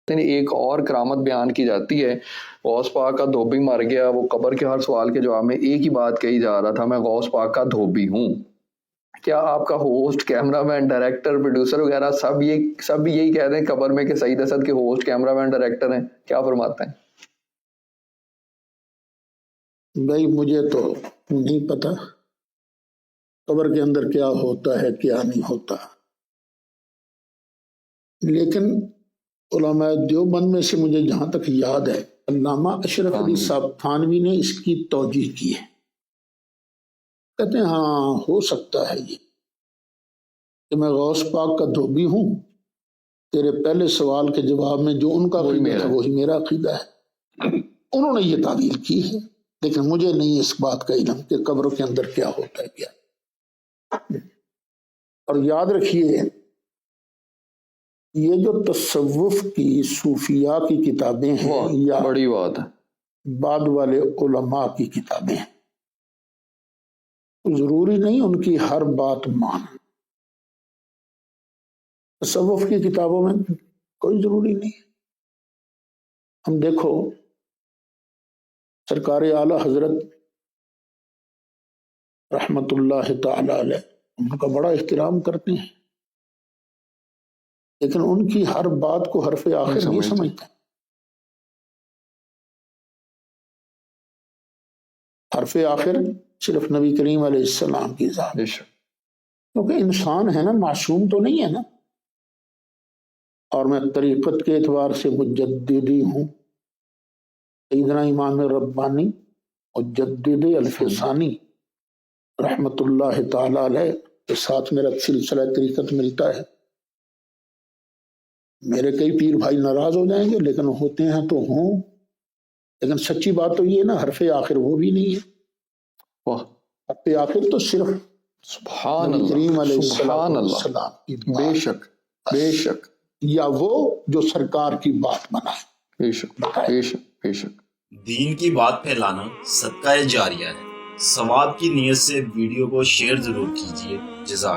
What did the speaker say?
ایک اور کرامت بیان کی جاتی ہے، غوث پاک کا دھوبی مر گیا، وہ قبر کے ہر سوال کے جواب میں ایک ہی بات کہی جا رہا تھا، میں غوث پاک کا دھوبی ہوں۔ کیا آپ کا ہوسٹ، کیمرہ مین، ڈائریکٹر، پروڈیوسر وغیرہ سب یہی کہہ رہے ہیں قبر میں کہ سعید اسد کے ہوسٹ، کیمرہ مین، ڈائریکٹر ہیں؟ کیا فرماتے ہیں؟ بھائی مجھے تو نہیں پتا قبر کے اندر کیا ہوتا ہے کیا نہیں ہوتا، لیکن علماء دیوبند میں سے مجھے جہاں تک یاد ہے علامہ اشرف علی صاحب تھانوی نے اس کی توجیہ کی ہے، کہتے ہیں ہاں ہو سکتا ہے یہ کہ میں غوث پاک کا دھوبی ہوں، تیرے پہلے سوال کے جواب میں جو ان کا عقیدہ تھا وہی میرا عقیدہ ہے۔ انہوں نے یہ تعبیر کی ہے، لیکن مجھے نہیں اس بات کا علم کہ قبر کے اندر کیا ہوتا ہے کیا۔ اور یاد رکھیے یہ جو تصوف کی صوفیاء کی کتابیں ہیں یا بڑی بات ہے بعد والے علماء کی کتابیں ہیں، ضروری نہیں ان کی ہر بات مان۔ تصوف کی کتابوں میں کوئی ضروری نہیں۔ ہم دیکھو سرکار اعلی حضرت رحمت اللہ تعالی علیہ ان کا بڑا احترام کرتے ہیں، لیکن ان کی ہر بات کو حرف آخر نہیں سمجھتے۔ حرف آخر صرف نبی کریم علیہ السلام کی ذات، کیونکہ انسان ہے نا، معصوم تو نہیں ہے نا۔ اور میں طریقت کے اعتبار سے مجددی ہوں، سیدنا امام ربانی مجدد الفسانی رحمت اللہ تعالی علیہ کے ساتھ میرا سلسلہ طریقت ملتا ہے۔ میرے کئی پیر بھائی ناراض ہو جائیں گے، لیکن ہوتے ہیں تو ہوں، لیکن سچی بات تو یہ ہے نا حرف آخر وہ بھی نہیں ہے۔ حرف آخر تو صرف سبحان نبی کریم علیہ سبحان السلام کی بات، بے شک بے شک، یا وہ جو سرکار کی بات بنائے، بے شک بے شک بے شک۔ دین کی بات پھیلانا صدقہ جاریہ ہے، ثواب کی نیت سے ویڈیو کو شیئر ضرور کیجیے۔ جزاک